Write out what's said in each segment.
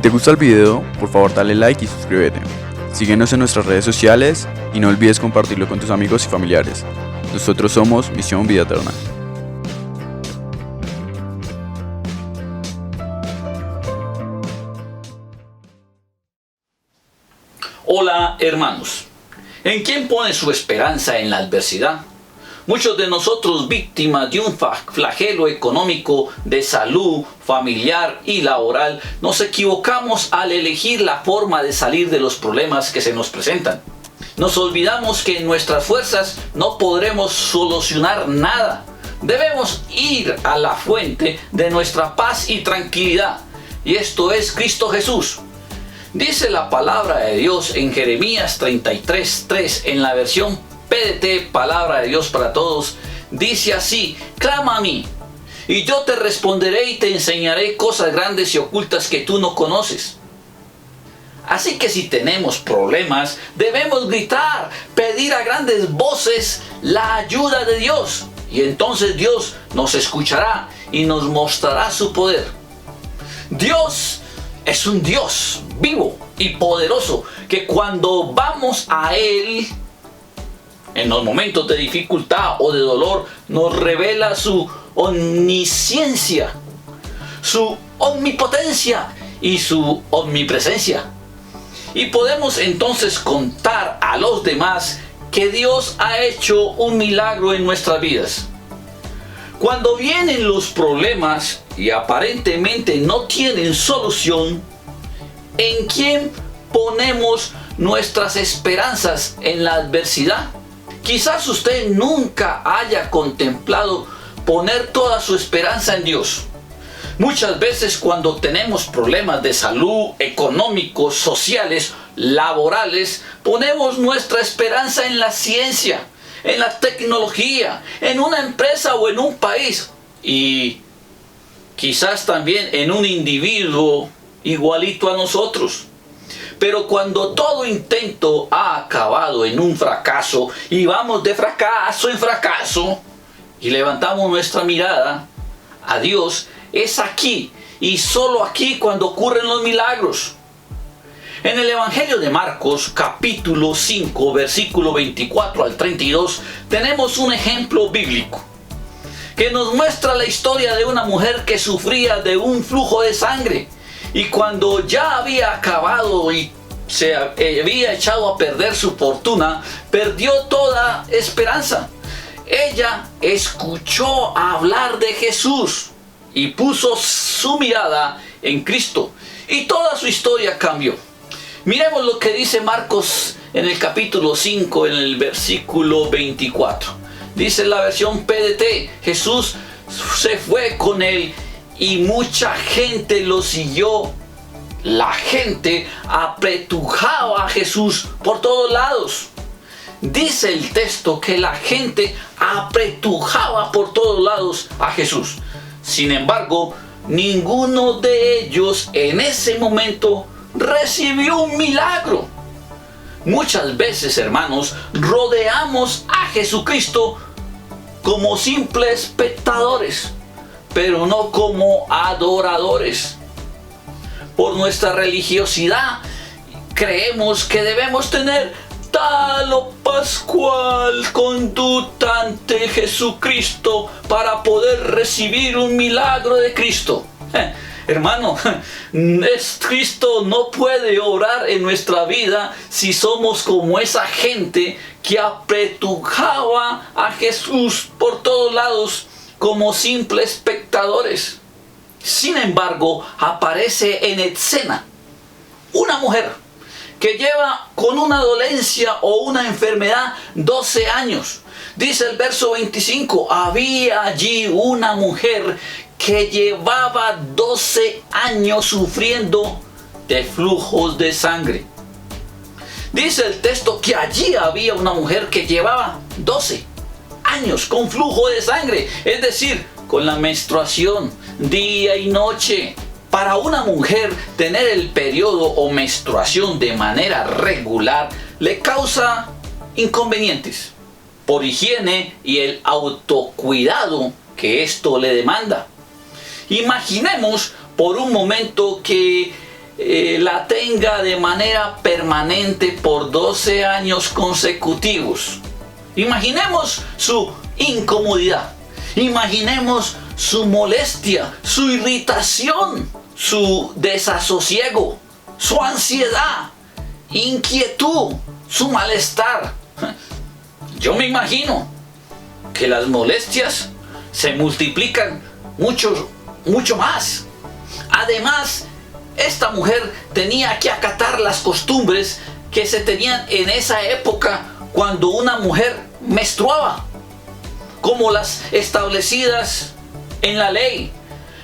Si te gusta el video, por favor dale like y suscríbete. Síguenos en nuestras redes sociales y no olvides compartirlo con tus amigos y familiares. Nosotros somos Misión Vida Eterna. Hola hermanos, ¿en quién pone su esperanza en la adversidad? Muchos de nosotros, víctimas de un flagelo económico, de salud, familiar y laboral, nos equivocamos al elegir la forma de salir de los problemas que se nos presentan. Nos olvidamos que en nuestras fuerzas no podremos solucionar nada. Debemos ir a la fuente de nuestra paz y tranquilidad, y esto es Cristo Jesús. Dice la palabra de Dios en Jeremías 33:3 en la versión PDT, Palabra de Dios para Todos. Dice así: clama a mí, y yo te responderé y te enseñaré cosas grandes y ocultas que tú no conoces. Así que si tenemos problemas, debemos gritar, pedir a grandes voces la ayuda de Dios. Y entonces Dios nos escuchará y nos mostrará su poder. Dios es un Dios vivo y poderoso que cuando vamos a Él en los momentos de dificultad o de dolor, nos revela su omnisciencia, su omnipotencia y su omnipresencia. Y podemos entonces contar a los demás que Dios ha hecho un milagro en nuestras vidas. Cuando vienen los problemas y aparentemente no tienen solución, ¿en quién ponemos nuestras esperanzas en la adversidad? Quizás usted nunca haya contemplado poner toda su esperanza en Dios. Muchas veces cuando tenemos problemas de salud, económicos, sociales, laborales, ponemos nuestra esperanza en la ciencia, en la tecnología, en una empresa o en un país. Y quizás también en un individuo igualito a nosotros. Pero cuando todo intento ha acabado en un fracaso y vamos de fracaso en fracaso y levantamos nuestra mirada a Dios, es aquí y solo aquí cuando ocurren los milagros. En el Evangelio de Marcos, capítulo 5, versículo 24 al 32, tenemos un ejemplo bíblico que nos muestra la historia de una mujer que sufría de un flujo de sangre. Y cuando ya había acabado y se había echado a perder su fortuna, perdió toda esperanza. Ella escuchó hablar de Jesús y puso su mirada en Cristo. Y toda su historia cambió. Miremos lo que dice Marcos en el capítulo 5, en el versículo 24. Dice la versión PDT: Jesús se fue con él y mucha gente lo siguió. La gente apretujaba a Jesús por todos lados. Dice el texto que la gente apretujaba por todos lados a Jesús. Sin embargo, ninguno de ellos en ese momento recibió un milagro. Muchas veces, hermanos, rodeamos a Jesucristo como simples espectadores, pero no como adoradores. Por nuestra religiosidad, creemos que debemos tener tal o pascual conducta ante Jesucristo para poder recibir un milagro de Cristo. Hermano, Cristo no puede obrar en nuestra vida si somos como esa gente que apretujaba a Jesús por todos lados como simples espectadores. Sin embargo, aparece en escena una mujer que lleva con una dolencia o una enfermedad 12 años. Dice el verso 25, había allí una mujer que llevaba 12 años sufriendo de flujos de sangre. Dice el texto que allí había una mujer que llevaba 12 años con flujo de sangre, es decir, con la menstruación día y noche. Para una mujer tener el periodo o menstruación de manera regular le causa inconvenientes por higiene y el autocuidado que esto le demanda. Imaginemos por un momento que la tenga de manera permanente por 12 años consecutivos. Imaginemos su incomodidad, imaginemos su molestia, su irritación, su desasosiego, su ansiedad, inquietud, su malestar. Yo me imagino que las molestias se multiplican mucho más. Además, esta mujer tenía que acatar las costumbres que se tenían en esa época cuando una mujer menstruaba, como las establecidas en la ley.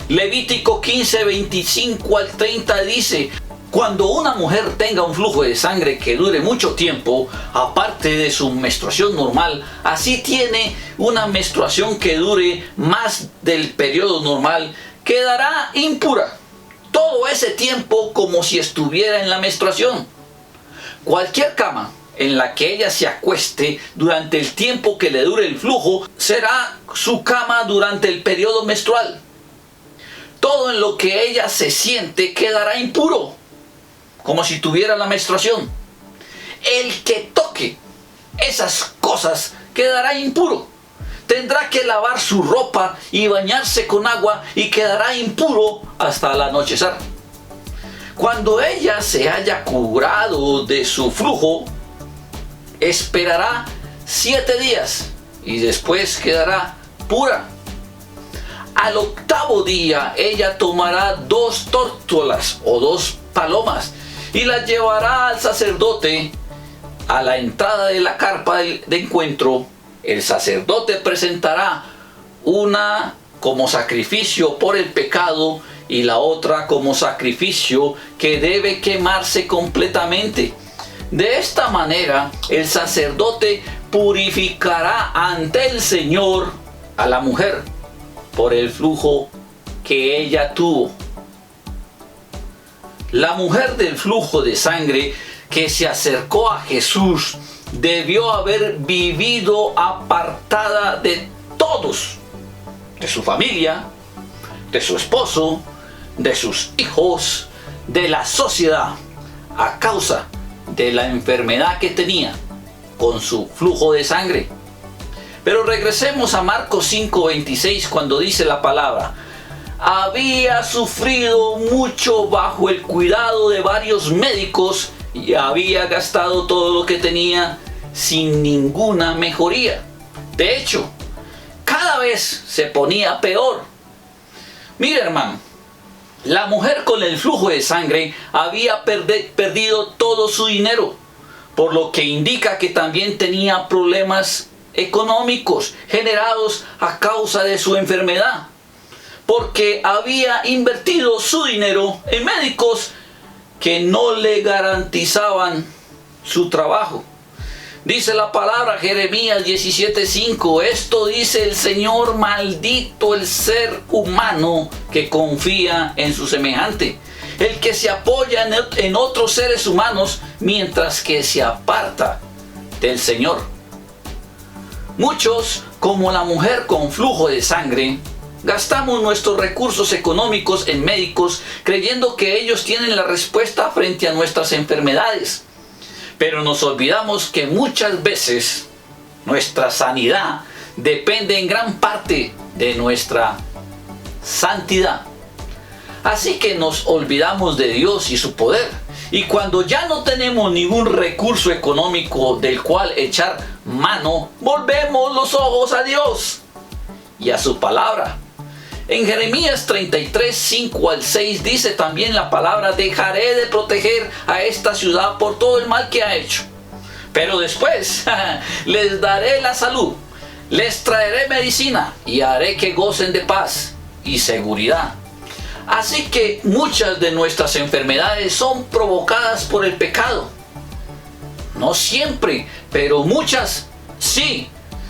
Levítico 15, 25 al 30 dice: cuando una mujer tenga un flujo de sangre que dure mucho tiempo, aparte de su menstruación normal, así tiene una menstruación que dure más del periodo normal, quedará impura todo ese tiempo como si estuviera en la menstruación. Cualquier cama en la que ella se acueste durante el tiempo que le dure el flujo será su cama durante el periodo menstrual. Todo en lo que ella se siente quedará impuro, como si tuviera la menstruación. El que toque esas cosas quedará impuro. Tendrá que lavar su ropa y bañarse con agua y quedará impuro hasta el anochecer. Cuando ella se haya curado de su flujo, esperará 7 días y después quedará pura. Al 8º día ella tomará 2 tórtolas o 2 palomas y las llevará al sacerdote a la entrada de la carpa de encuentro. El sacerdote presentará una como sacrificio por el pecado y la otra como sacrificio que debe quemarse completamente. De esta manera, el sacerdote purificará ante el Señor a la mujer por el flujo que ella tuvo. La mujer del flujo de sangre que se acercó a Jesús debió haber vivido apartada de todos, de su familia, de su esposo, de sus hijos, de la sociedad, a causa de la enfermedad que tenía con su flujo de sangre. Pero regresemos a Marcos 5:26, cuando dice la palabra: había sufrido mucho bajo el cuidado de varios médicos y había gastado todo lo que tenía sin ninguna mejoría. De hecho, cada vez se ponía peor. Mira, hermano, la mujer con el flujo de sangre había perdido todo su dinero, por lo que indica que también tenía problemas económicos generados a causa de su enfermedad, porque había invertido su dinero en médicos que no le garantizaban su trabajo. Dice la palabra, Jeremías 17:5, esto dice el Señor: maldito el ser humano que confía en su semejante, el que se apoya en otros seres humanos mientras que se aparta del Señor. Muchos, como la mujer con flujo de sangre, gastamos nuestros recursos económicos en médicos creyendo que ellos tienen la respuesta frente a nuestras enfermedades. Pero nos olvidamos que muchas veces nuestra sanidad depende en gran parte de nuestra santidad. Así que nos olvidamos de Dios y su poder. Y cuando ya no tenemos ningún recurso económico del cual echar mano, volvemos los ojos a Dios y a su palabra. En Jeremías 33:5-6 dice también la palabra: dejaré de proteger a esta ciudad por todo el mal que ha hecho, pero después les daré la salud, les traeré medicina y haré que gocen de paz y seguridad. Así que muchas de nuestras enfermedades son provocadas por el pecado. No siempre, pero muchas sí.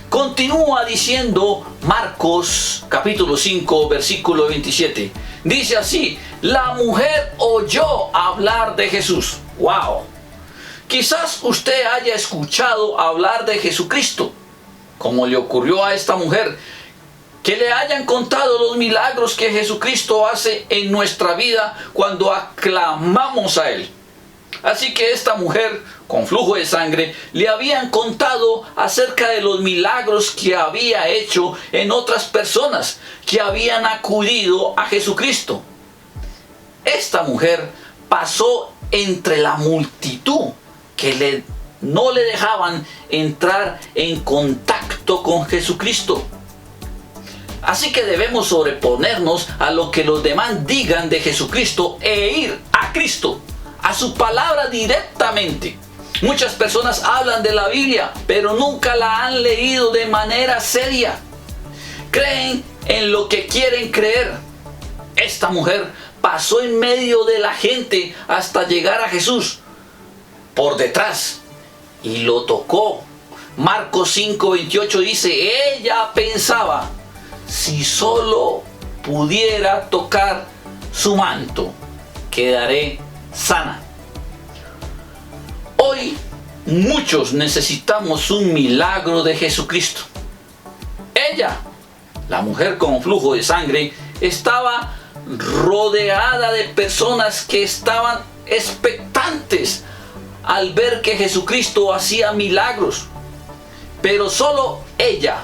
Continúa diciendo Marcos capítulo 5 versículo 27. Dice así: la mujer oyó hablar de Jesús. ¡Wow! Quizás usted haya escuchado hablar de Jesucristo, como le ocurrió a esta mujer, que le hayan contado los milagros que Jesucristo hace en nuestra vida cuando aclamamos a Él. Así que esta mujer con flujo de sangre le habían contado acerca de los milagros que había hecho en otras personas que habían acudido a Jesucristo. Esta mujer pasó entre la multitud que no le dejaban entrar en contacto con Jesucristo. Así que debemos sobreponernos a lo que los demás digan de Jesucristo e ir a Cristo, a su palabra directamente. Muchas personas hablan de la Biblia, pero nunca la han leído de manera seria. Creen en lo que quieren creer. Esta mujer pasó en medio de la gente hasta llegar a Jesús por detrás y lo tocó. Marcos 5:28 dice, ella pensaba, si solo pudiera tocar su manto, quedaré sana. Hoy muchos necesitamos un milagro de Jesucristo. Ella, la mujer con flujo de sangre, estaba rodeada de personas que estaban expectantes al ver que Jesucristo hacía milagros. Pero solo ella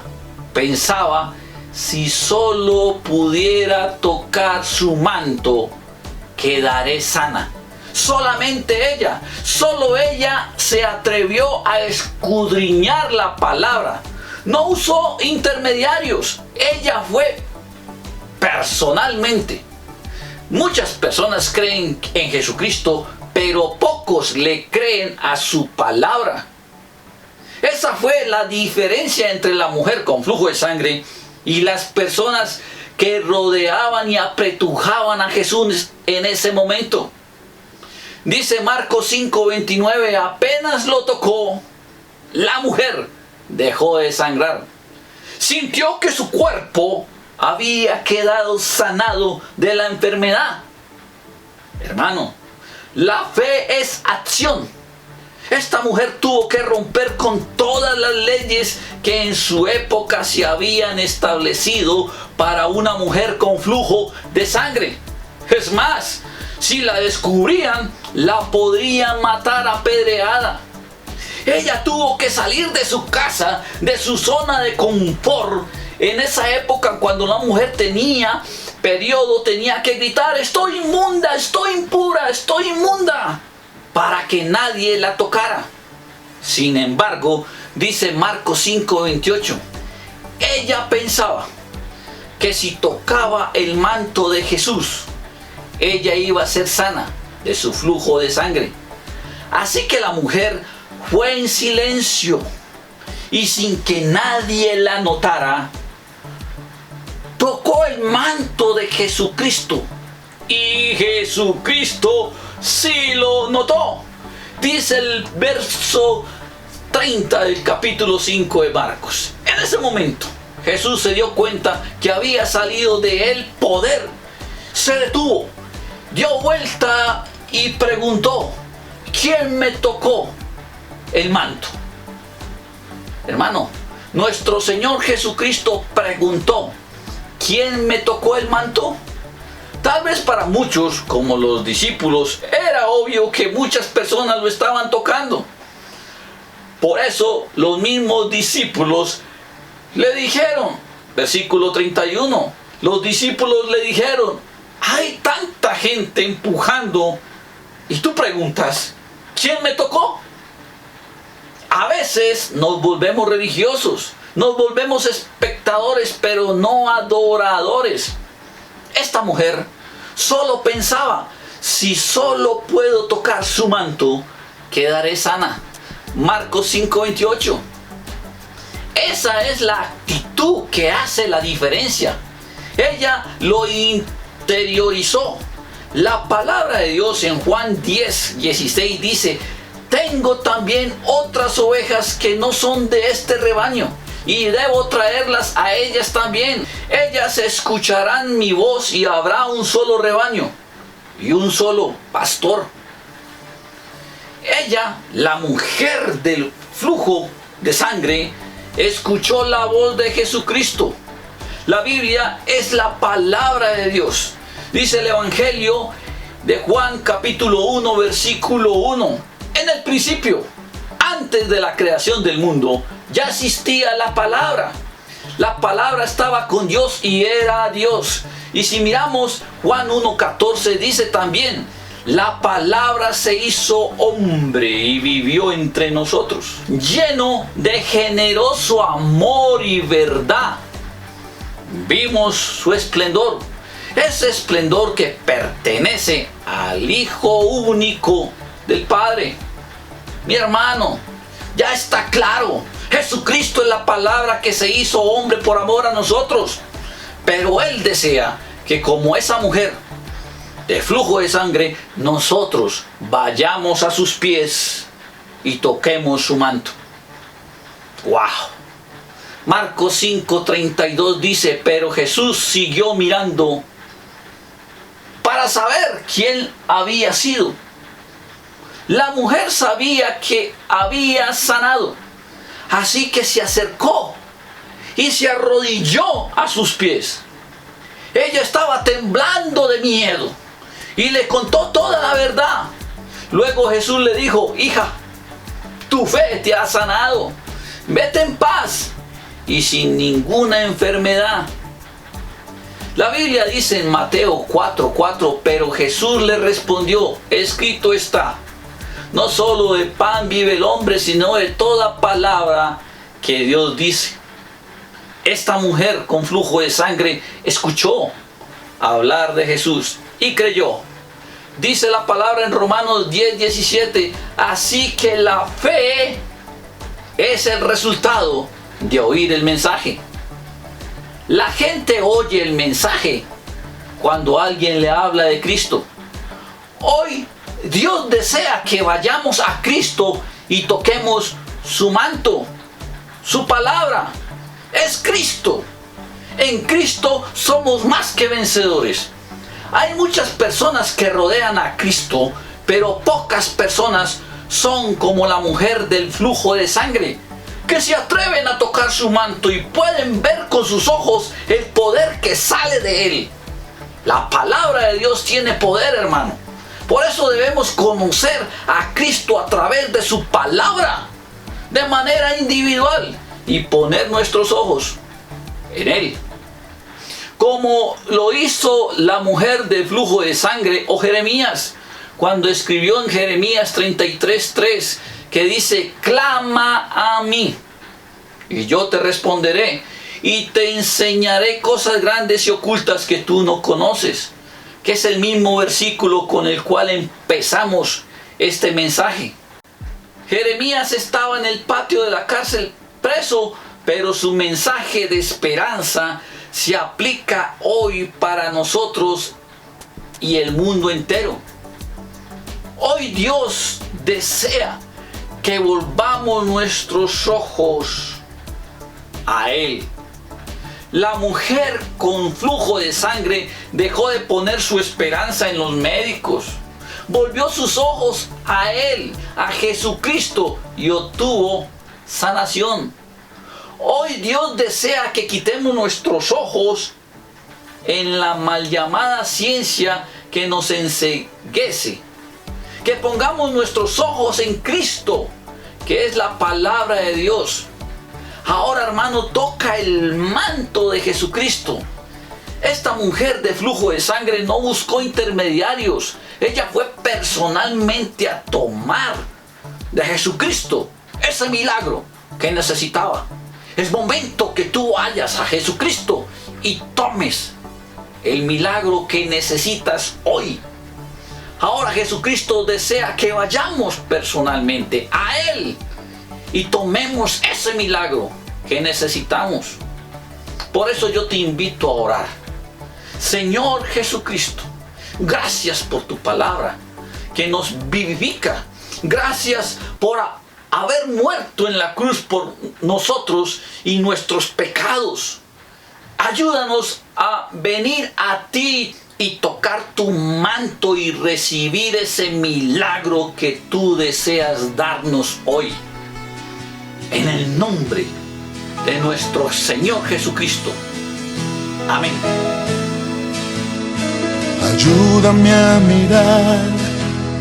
pensaba, si solo pudiera tocar su manto, quedaré sana. Solamente ella, solo ella se atrevió a escudriñar la palabra. No usó intermediarios, ella fue personalmente. Muchas personas creen en Jesucristo, pero pocos le creen a su palabra. Esa fue la diferencia entre la mujer con flujo de sangre y las personas que rodeaban y apretujaban a Jesús en ese momento. Dice Marcos 5:29, apenas lo tocó, la mujer dejó de sangrar. Sintió que su cuerpo había quedado sanado de la enfermedad. Hermano, la fe es acción. Esta mujer tuvo que romper con todas las leyes que en su época se habían establecido para una mujer con flujo de sangre. Es más, si la descubrían, la podrían matar apedreada. Ella tuvo que salir de su casa, de su zona de confort. En esa época, cuando la mujer tenía periodo, tenía que gritar, estoy inmunda, estoy impura, estoy inmunda, para que nadie la tocara. Sin embargo, dice Marcos 5:28, ella pensaba que si tocaba el manto de Jesús, ella iba a ser sana de su flujo de sangre. Así que la mujer fue en silencio y sin que nadie la notara, tocó el manto de Jesucristo. Y Jesucristo sí lo notó. Dice el verso 30 del capítulo 5 de Marcos. En ese momento, Jesús se dio cuenta que había salido de él poder. Se detuvo, dio vuelta y preguntó, ¿quién me tocó el manto? Hermano, nuestro Señor Jesucristo preguntó, ¿quién me tocó el manto? Tal vez para muchos, como los discípulos, era obvio que muchas personas lo estaban tocando. Por eso los mismos discípulos le dijeron, versículo 31, los discípulos le dijeron, hay tanta gente empujando y tú preguntas, ¿quién me tocó? A veces nos volvemos religiosos, nos volvemos espectadores, pero no adoradores. Esta mujer solo pensaba, si solo puedo tocar su manto, quedaré sana. Marcos 5:28. Esa es la actitud que hace la diferencia. Ella lo interiorizó. La palabra de Dios en Juan 10:16 dice, tengo también otras ovejas que no son de este rebaño, y debo traerlas a ellas también. Ellas escucharán mi voz y habrá un solo rebaño y un solo pastor. Ella, la mujer del flujo de sangre, escuchó la voz de Jesucristo. La Biblia es la palabra de Dios. Dice el Evangelio de Juan capítulo 1 versículo 1. En el principio, antes de la creación del mundo, ya existía la palabra. La palabra estaba con Dios y era Dios. Y si miramos Juan 1:14, dice también: la palabra se hizo hombre y vivió entre nosotros, lleno de generoso amor y verdad. Vimos su esplendor, ese esplendor que pertenece al Hijo único del Padre. Mi hermano, ya está claro, Jesucristo es la palabra que se hizo hombre por amor a nosotros. Pero Él desea que, como esa mujer de flujo de sangre, nosotros vayamos a sus pies y toquemos su manto. ¡Wow! Marcos 5:32 dice: pero Jesús siguió mirando para saber quién había sido. La mujer sabía que había sanado, así que se acercó y se arrodilló a sus pies. Ella estaba temblando de miedo y le contó toda la verdad. Luego Jesús le dijo: hija, tu fe te ha sanado. Vete en paz y sin ninguna enfermedad. La Biblia dice en Mateo 4:4: pero Jesús le respondió: escrito está, no solo de pan vive el hombre, sino de toda palabra que Dios dice. Esta mujer con flujo de sangre escuchó hablar de Jesús y creyó. Dice la palabra en Romanos 10:17: así que la fe es el resultado de oír el mensaje. La gente oye el mensaje cuando alguien le habla de Cristo. Hoy Dios desea que vayamos a Cristo y toquemos su manto. Su palabra es Cristo. En Cristo somos más que vencedores. Hay muchas personas que rodean a Cristo, pero pocas personas son como la mujer del flujo de sangre, que se atreven a tocar su manto y pueden ver con sus ojos el poder que sale de él. La palabra de Dios tiene poder, hermano. Por eso debemos conocer a Cristo a través de su palabra, de manera individual, y poner nuestros ojos en Él, como lo hizo la mujer del flujo de sangre, o Jeremías, cuando escribió en Jeremías 33:3, que dice: clama a mí y yo te responderé y te enseñaré cosas grandes y ocultas que tú no conoces, que es el mismo versículo con el cual empezamos este mensaje. Jeremías estaba en el patio de la cárcel preso, pero su mensaje de esperanza se aplica hoy para nosotros y el mundo entero. Hoy Dios desea que volvamos nuestros ojos a Él. La mujer con flujo de sangre dejó de poner su esperanza en los médicos. Volvió sus ojos a Él, a Jesucristo, y obtuvo sanación. Hoy Dios desea que quitemos nuestros ojos en la mal llamada ciencia que nos enceguece. Que pongamos nuestros ojos en Cristo, que es la palabra de Dios. Ahora, hermano, toca el manto de Jesucristo. Esta mujer de flujo de sangre no buscó intermediarios. Ella fue personalmente a tomar de Jesucristo ese milagro que necesitaba. Es momento que tú vayas a Jesucristo y tomes el milagro que necesitas hoy. Ahora Jesucristo desea que vayamos personalmente a Él y tomemos ese milagro que necesitamos. Por eso yo te invito a orar. Señor Jesucristo, gracias por tu palabra que nos vivifica. Gracias por haber muerto en la cruz por nosotros y nuestros pecados. Ayúdanos a venir a ti y tocar tu manto y recibir ese milagro que tú deseas darnos hoy. En el nombre de nuestro Señor Jesucristo. Amén. Ayúdame a mirar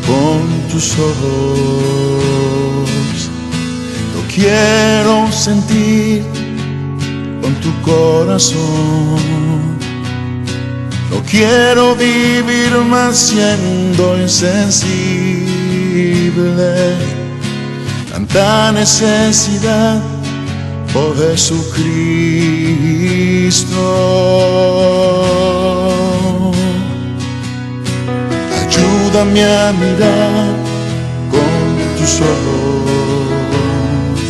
con tus ojos. Yo quiero sentir con tu corazón. No quiero vivir más siendo insensible. Tanta necesidad, oh Jesucristo. Ayúdame a mirar con tus ojos.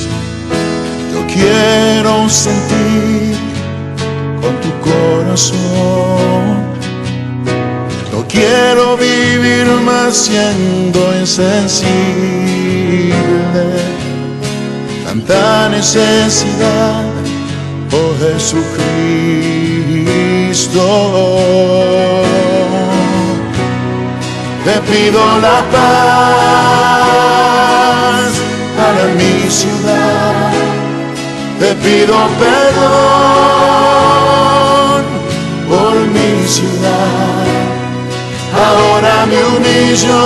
Yo quiero sentir con tu corazón. No quiero vivir más siendo insensible. Tanta necesidad, oh Jesucristo. Te pido la paz para mi ciudad. Te pido perdón por mi ciudad. Ahora me humillo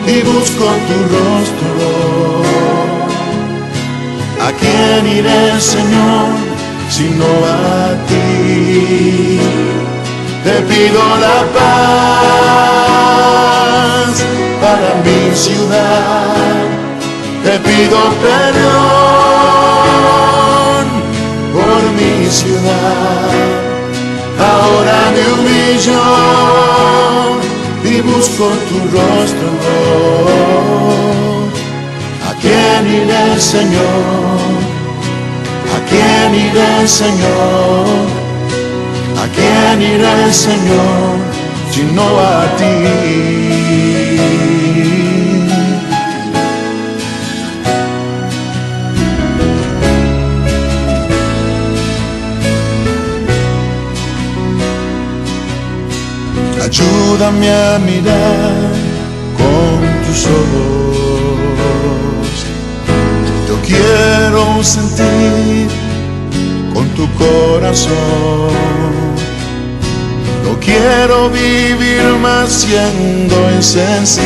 y busco tu rostro. ¿A quién iré, Señor, sino a ti? Te pido la paz para mi ciudad. Te pido perdón por mi ciudad. Ahora me humillo y busco tu rostro. ¿A quién iré, Señor? ¿A quién iré, Señor? ¿A quién iré, Señor, sino a ti? Ayúdame a mirar con tus ojos. Yo quiero sentir con tu corazón. No quiero vivir más siendo insensible.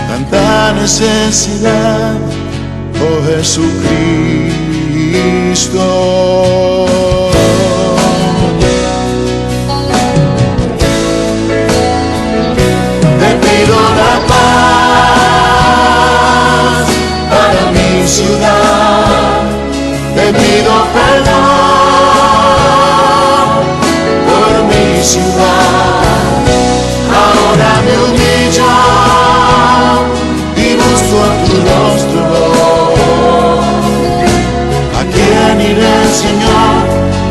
Tanta necesidad, oh Jesucristo. Te pido la paz para mi ciudad. Te pido perdón por mi ciudad. Ahora me humillo y busco tu rostro. ¿A quién iré, Señor,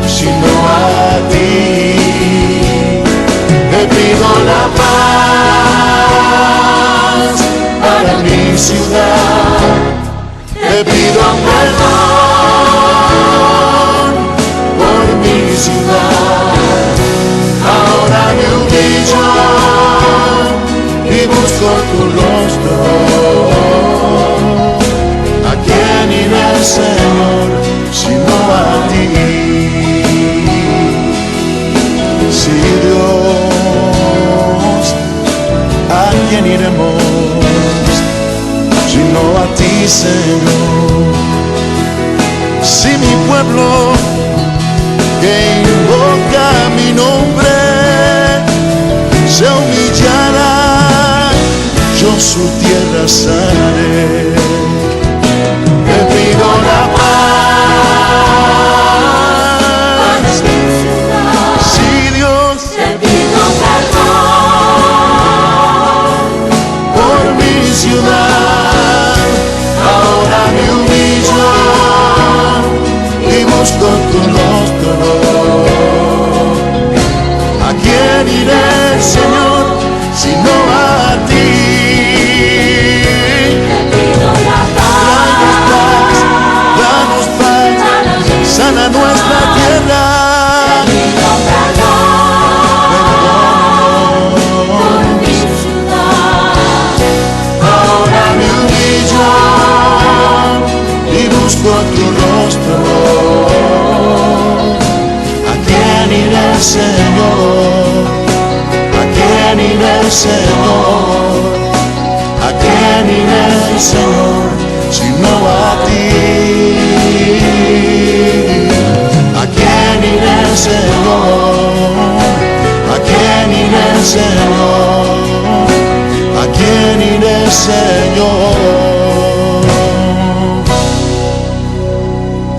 sino a ti? Te pido la paz para mi ciudad. Te pido perdón por mi ciudad. Ahora me humillo y busco tu rostro. ¿A quién iré, Señor, sino a ti? Sí, Dios, ¿a quién iremos sino a ti, Señor? Si mi pueblo que invoca mi nombre se humillará, yo su tierra sanaré. Te pido la paz, sí, Dios, Te pido perdón por mi ciudad. Ahora me humillo y busco tu rostro. ¿A quién iré, Señor, sino a ti? Te pido la paz, Danos paz, sana nuestra tierra. te pido perdón por mi ciudad. Ahora me humillo y busco tu rostro. Señor? ¿A quién iré, Señor? ¿A quién iré, Señor? Sino a ti. ¿A quién iré, Señor? ¿A quién iré, Señor? ¿A quién iré, Señor?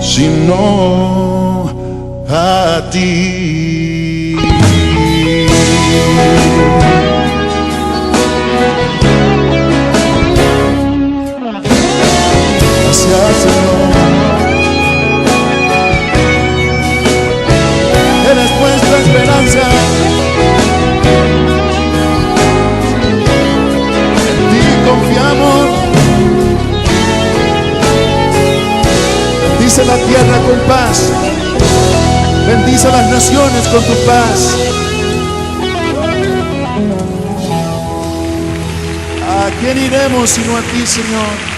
Sino a ti. Gracias, Señor. Eres nuestra esperanza. En ti confiamos. Bendice la tierra con paz. Bendice a las naciones con tu paz. ¿A quién iremos sino a ti, Señor?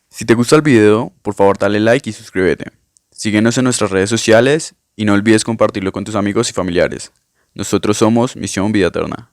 Si te gusta el video, por favor dale like y suscríbete. Síguenos en nuestras redes sociales y no olvides compartirlo con tus amigos y familiares. Nosotros somos Misión Vida Eterna.